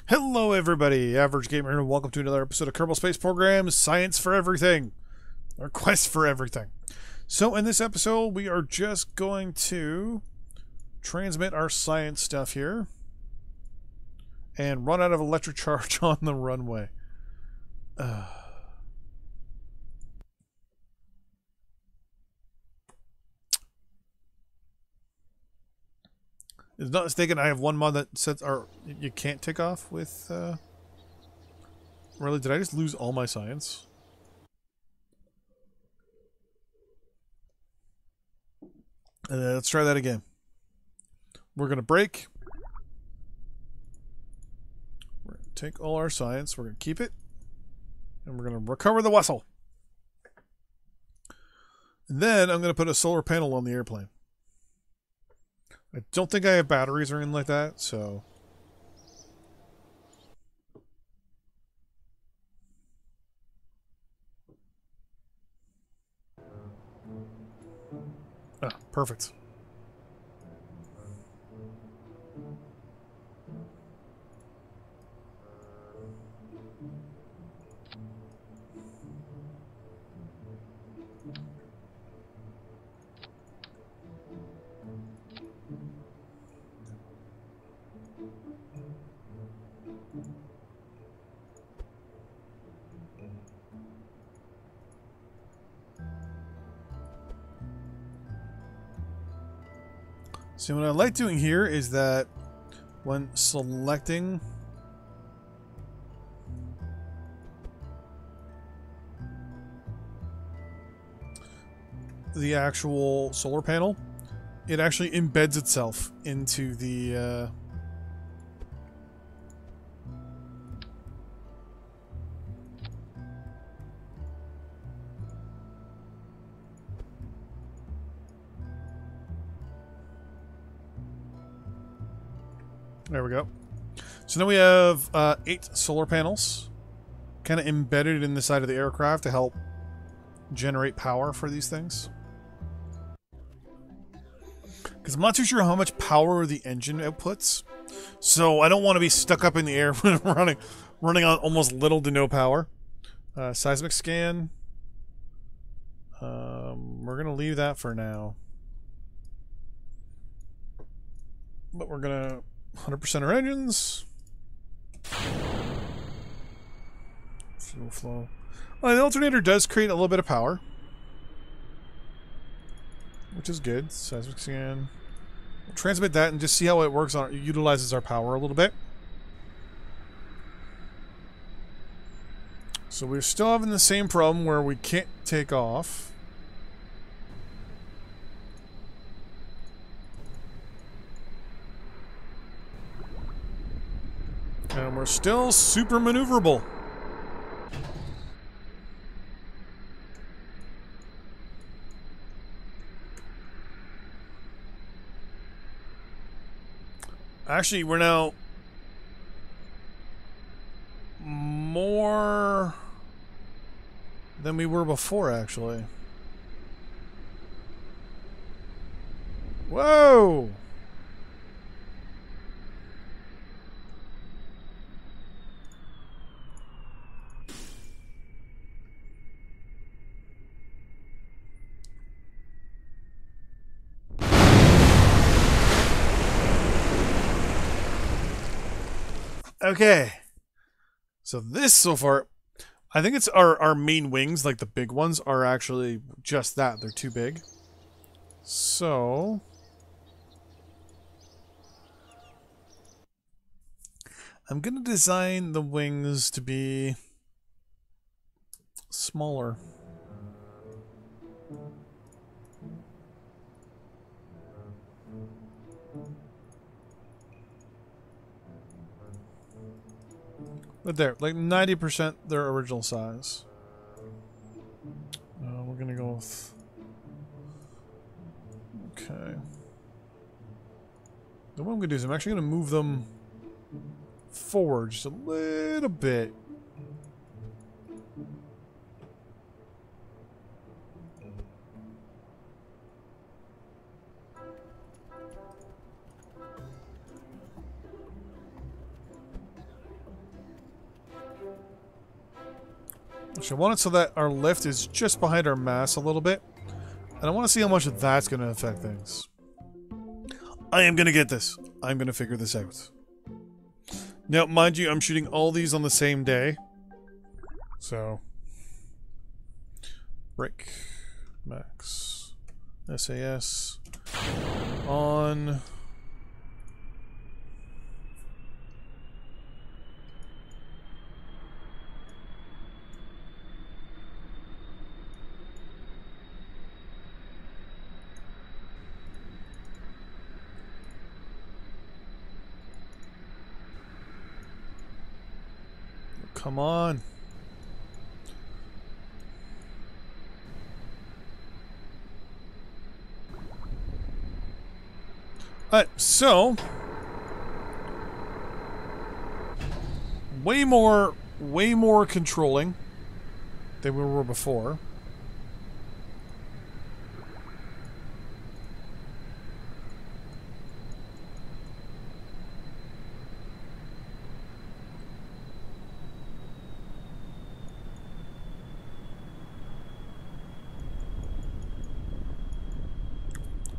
Hello everybody, Average Gamer here, and welcome to another episode of Kerbal Space Program, Science for Everything, or Quest for Everything. So in this episode, we are just going to transmit our science stuff here, and run out of electric charge on the runway. It's not mistaken, I have one mod that says you can't take off with, Really, did I just lose all my science? Let's try that again. We're going to break. We're going to take all our science. We're going to keep it. And we're going to recover the vessel. And then I'm going to put a solar panel on the airplane. I don't think I have batteries or anything like that, so... Ah, perfect. So what I like doing here is that when selecting the actual solar panel, it actually embeds itself into the there we go. So now we have 8 solar panels kind of embedded in the side of the aircraft to help generate power for these things. Because I'm not too sure how much power the engine outputs. So I don't want to be stuck up in the air when running on almost little to no power. Seismic scan. We're going to leave that for now. But we're going to 100% our engines. Fuel flow. Well, the alternator does create a little bit of power, which is good. Seismic scan. We'll transmit that and just see how it works on. It utilizes our power a little bit. So we're still having the same problem where we can't take off. And we're still super maneuverable. Actually, we're now more than we were before, actually. Whoa! Okay, so this so far, I think it's our main wings, like the big ones, are actually just that. They're too big. So, I'm going to design the wings to be smaller. But there, like 90% their original size. We're gonna go with... Okay. Then what I'm gonna do is I'm actually gonna move them forward just a little bit. Actually, I want it so that our lift is just behind our mass a little bit. And I want to see how much that's going to affect things. I am going to get this. I'm going to figure this out. Now, mind you, I'm shooting all these on the same day. So, brake, max, SAS, on. Come on. Alright, so way more controlling than we were before.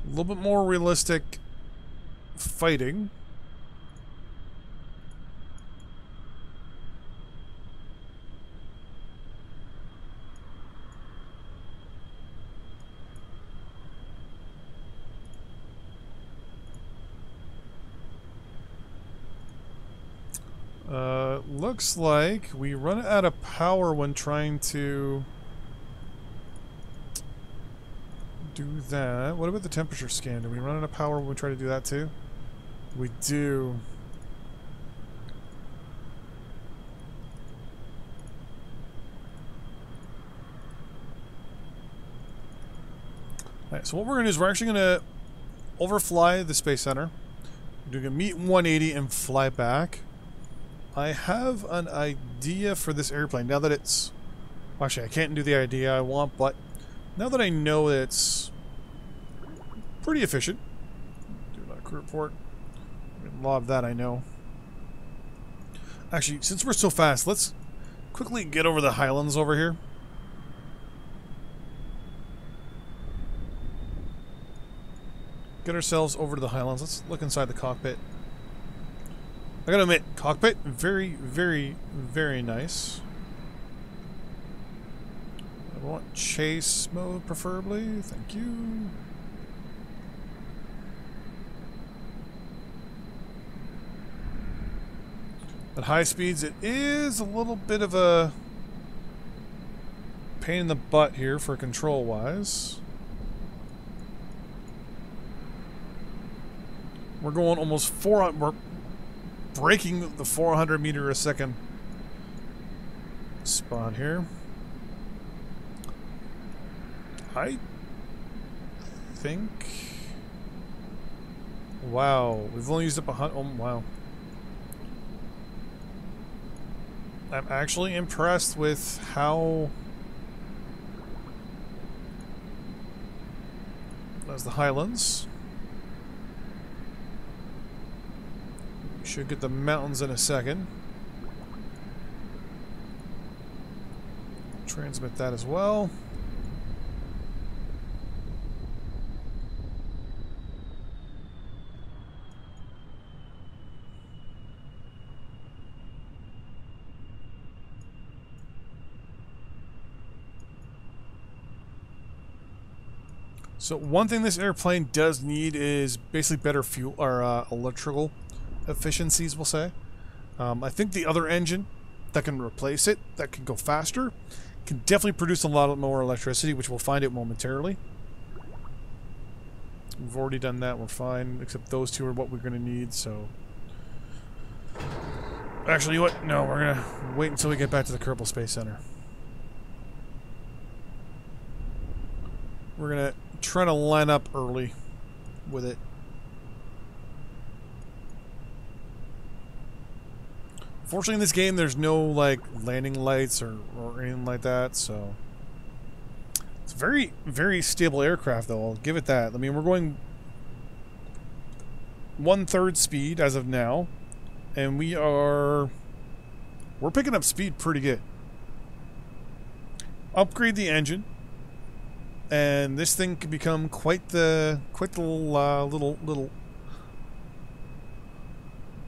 A little bit more realistic fighting. Looks like we run out of power when trying to do that. What about the temperature scan? Do we run out of power when we try to do that too? We do. Alright, so what we're going to do is we're actually going to overfly the Space Center. We're going to meet 180 and fly back. I have an idea for this airplane now that it's... Actually, I can't do the idea I want, but now that I know that it's pretty efficient. Do that crew report. A lot of that I know. Actually, since we're so fast, let's quickly get over the highlands over here. Get ourselves over to the highlands. Let's look inside the cockpit. I gotta admit, cockpit, very, very, very nice. I want chase mode, preferably. Thank you. At high speeds, it is a little bit of a pain in the butt here for control-wise. We're going almost 400... We're breaking the 400 meter a second spot here. I think... Wow, we've only used up 100... Oh, wow. I'm actually impressed with how... That's the Highlands. Should get the mountains in a second. Transmit that as well. So one thing this airplane does need is basically better fuel or electrical efficiencies, we'll say. I think the other engine that can replace it, that can go faster, can definitely produce a lot more electricity, which we'll find out momentarily. We've already done that, we're fine, except those two are what we're going to need, so... Actually, you know what? No, we're going to wait until we get back to the Kerbal Space Center. We're going to try to line up early with it. Fortunately, in this game, there's no, like, landing lights or anything like that, so... It's a very, very stable aircraft, though. I'll give it that. I mean, we're going 1/3 speed as of now, and we're picking up speed pretty good. upgrade the engine, and this thing could become quite the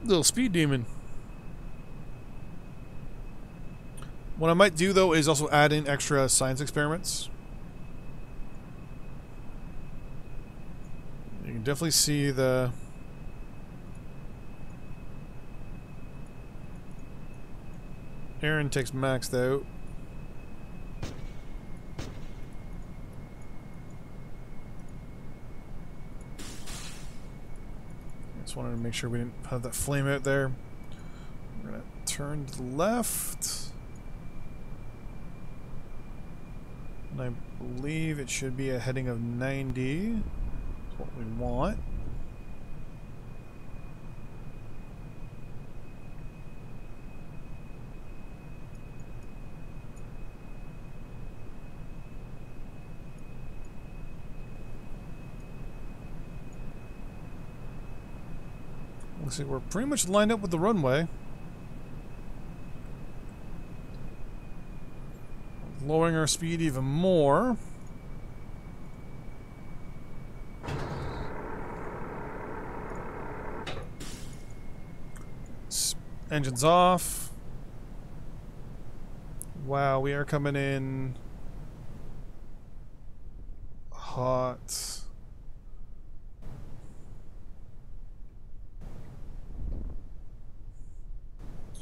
little speed demon. What I might do though is also add in extra science experiments. You can definitely see the Aaron takes maxed out. Just wanted to make sure we didn't have that flame out there. We're gonna turn to the left. And I believe it should be a heading of 90. That's what we want. Looks like we're pretty much lined up with the runway. Lowering our speed even more. Engines off. Wow, we are coming in hot.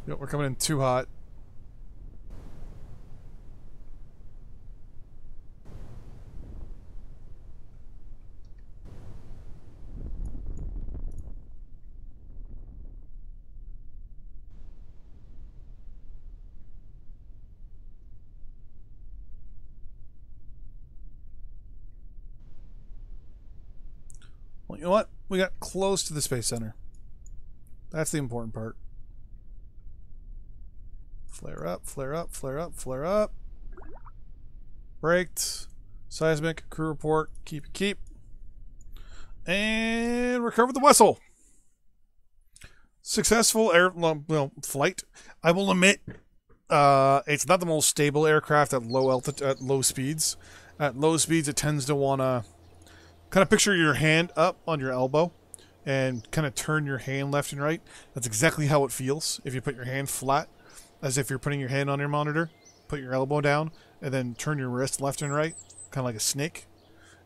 Yep, we're coming in too hot. Well, you know what? We got close to the Space Center. That's the important part. Flare up, flare up, flare up, flare up. Braked. Seismic. Crew report. Keep. And recover the vessel. Successful flight. I will admit, it's not the most stable aircraft at low speeds. At low speeds, it tends to want to kind of picture your hand up on your elbow and kind of turn your hand left and right. That's exactly how it feels if you put your hand flat, as if you're putting your hand on your monitor. Put your elbow down and then turn your wrist left and right, kind of like a snake.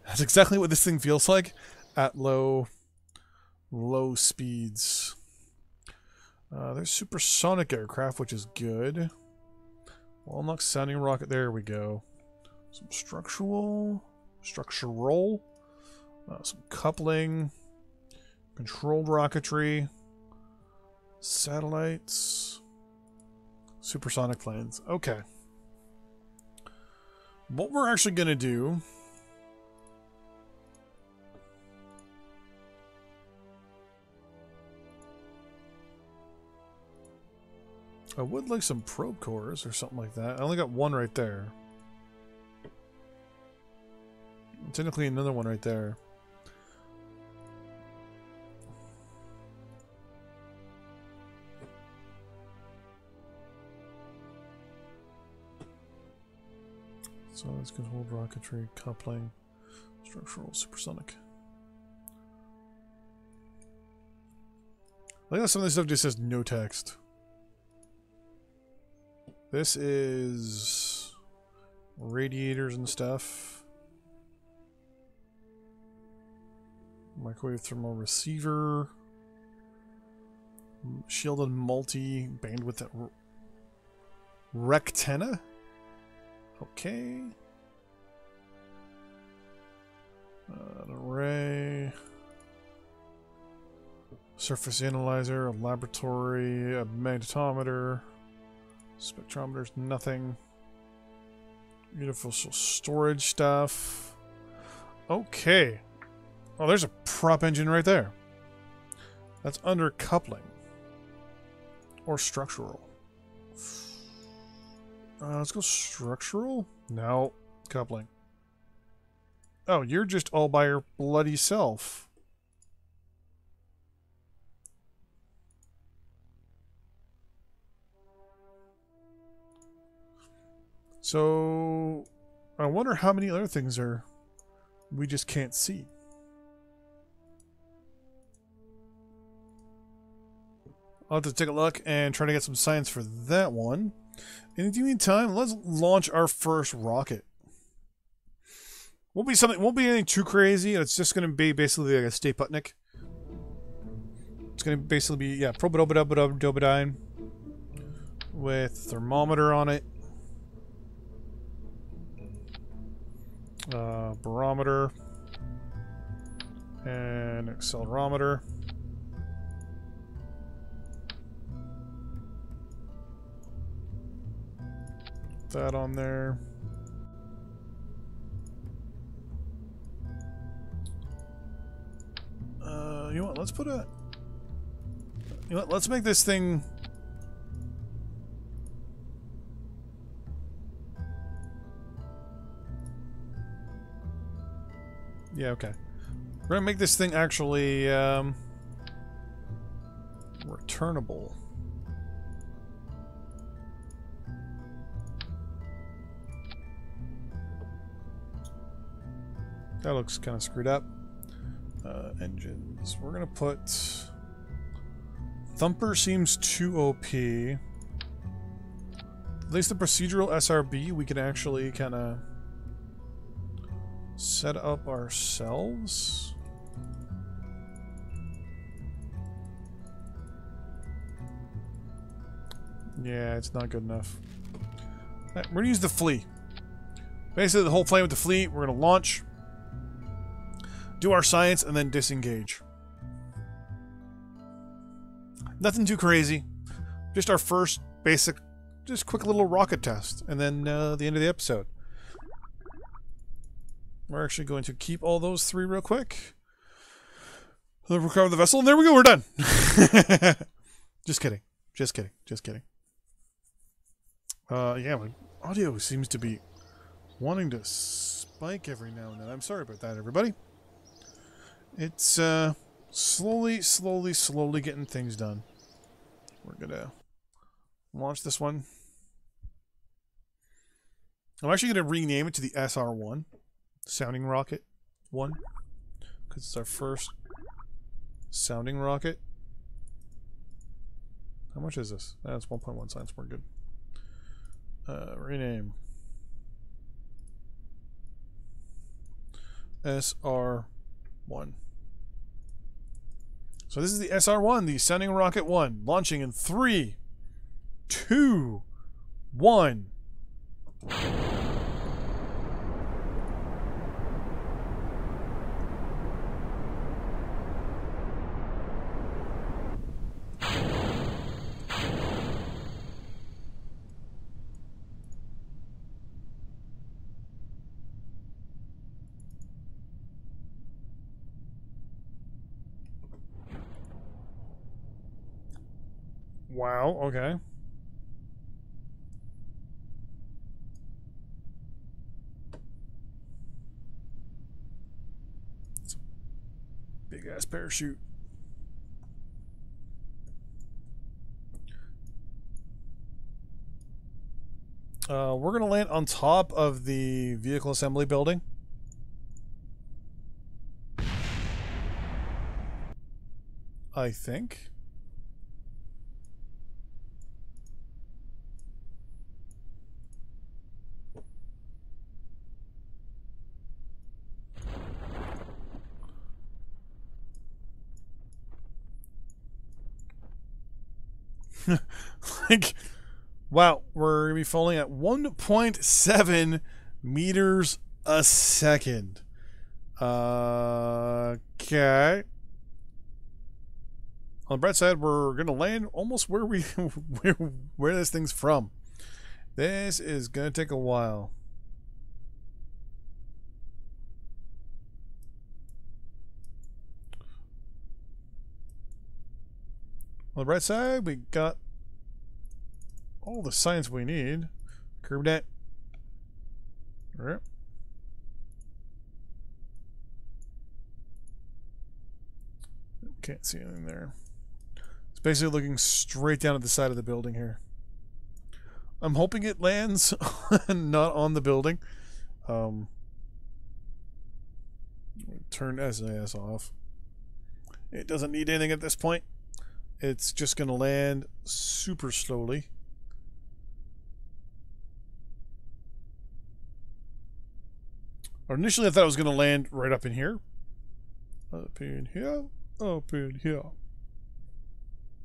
That's exactly what this thing feels like at low speeds. There's supersonic aircraft, which is good. Walnut sounding rocket. There we go. Some structural, some coupling, controlled rocketry, satellites, supersonic planes. Okay. What we're actually going to do I would like some probe cores or something like that. I only got one right there. Technically another one right there. So let's control rocketry, coupling, structural, supersonic. I think some of this stuff just says no text. This is radiators and stuff. Microwave thermal receiver. Shielded multi-bandwidth rectenna. Okay. An array. Surface analyzer, a laboratory, a magnetometer. Spectrometers, nothing. Universal storage stuff. Okay. Oh, there's a prop engine right there. That's under coupling. Or structural. Let's go structural? No. Coupling. Oh, you're just all by your bloody self. So I wonder how many other things are we just can't see. I'll have to take a look and try to get some science for that one. In the meantime, let's launch our first rocket. Won't be anything too crazy. It's just going to be basically like a Stay Putnik. It's going to basically be, yeah, Probodobodobodobodine with thermometer on it. Barometer. And accelerometer. That on there. You know what? Let's put a. You know what? Let's make this thing. Yeah. Okay. We're gonna make this thing actually returnable. That looks kind of screwed up. Engines. We're gonna put... Thumper seems too OP. At least the procedural SRB we can actually kind of set up ourselves. Yeah, it's not good enough. Right, we're gonna use the flea. Basically, the whole plan with the fleet, we're gonna launch, do our science, and then disengage. Nothing too crazy. Just our first basic, just quick little rocket test. And then the end of the episode. We're actually going to keep all those three real quick. Then recover the vessel, and there we go, we're done. Just kidding. Just kidding. Just kidding. Yeah, my audio seems to be wanting to spike every now and then. I'm sorry about that, everybody. It's slowly getting things done. We're gonna launch this one. I'm actually gonna rename it to the SR1, Sounding Rocket 1, because it's our first sounding rocket. How much is this? That's 1.1 science. We're good. Rename. SR1. So this is the SR1, the Sounding Rocket 1, launching in 3, 2, 1. Wow, okay. It's a big ass parachute. We're gonna land on top of the vehicle assembly building. I think. Like, wow, we're gonna be falling at 1.7 meters a second. Okay. On the bright side, we're gonna land almost where we where this thing's from. This is gonna take a while. On the bright side, we got all the science we need. Curb that. Alright. Can't see anything there. It's basically looking straight down at the side of the building here. I'm hoping it lands not on the building. Turn SAS off. It doesn't need anything at this point. It's just going to land super slowly. Or initially I thought it was going to land right up in here. Up in here. Up in here.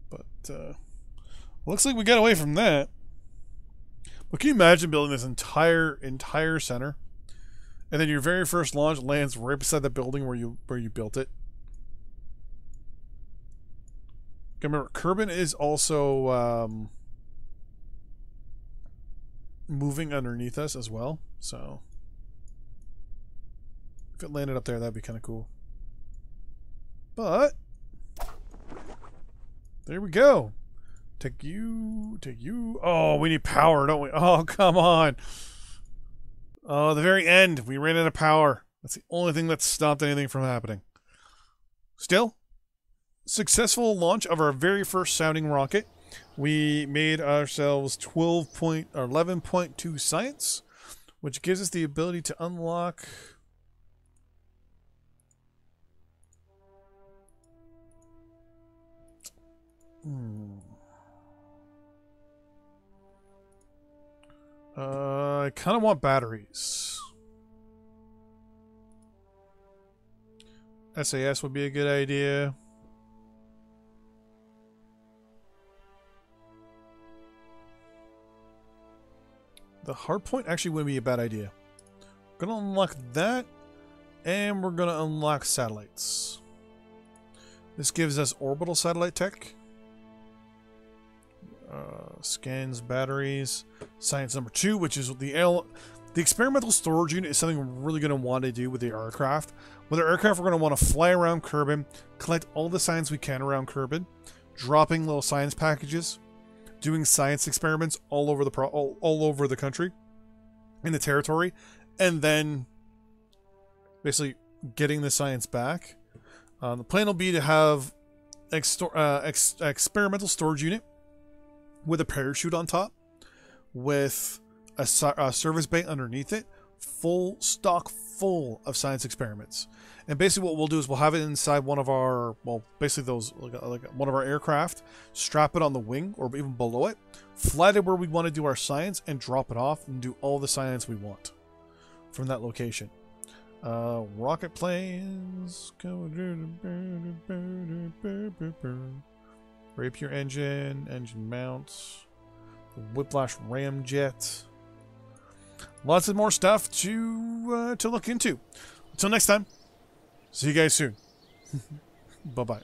But, looks like we got away from that. But can you imagine building this entire center? And then your very first launch lands right beside the building where you built it. Remember, Kerbal is also moving underneath us as well. So if it landed up there, that'd be kind of cool. But there we go. Take you. Oh, we need power, don't we? Oh, come on. Oh, the very end, we ran out of power. That's the only thing that stopped anything from happening. Still, successful launch of our very first sounding rocket. We made ourselves 11.2 science, which gives us the ability to unlock... I kind of want batteries. SAS would be a good idea. The hardpoint actually wouldn't be a bad idea. We're going to unlock that, and we're going to unlock satellites. This gives us orbital satellite tech. Scans batteries. Science number 2, which is the experimental storage unit, is something we're really going to want to do with the aircraft. With our aircraft, we're going to want to fly around Kerbal, collect all the science we can around Kerbal, dropping little science packages, doing science experiments all over the country, in the territory, and then basically getting the science back. The plan will be to have experimental storage unit with a parachute on top, with a service bay underneath it, full of science experiments. And basically what we'll do is we'll have it inside one of our, well, basically those, like one of our aircraft, strap it on the wing or even below it, fly to where we want to do our science, and drop it off and do all the science we want from that location. Rocket planes, Rapier engine mounts, Whiplash ramjet. Lots of more stuff to look into. Until next time, see you guys soon. Bye-bye.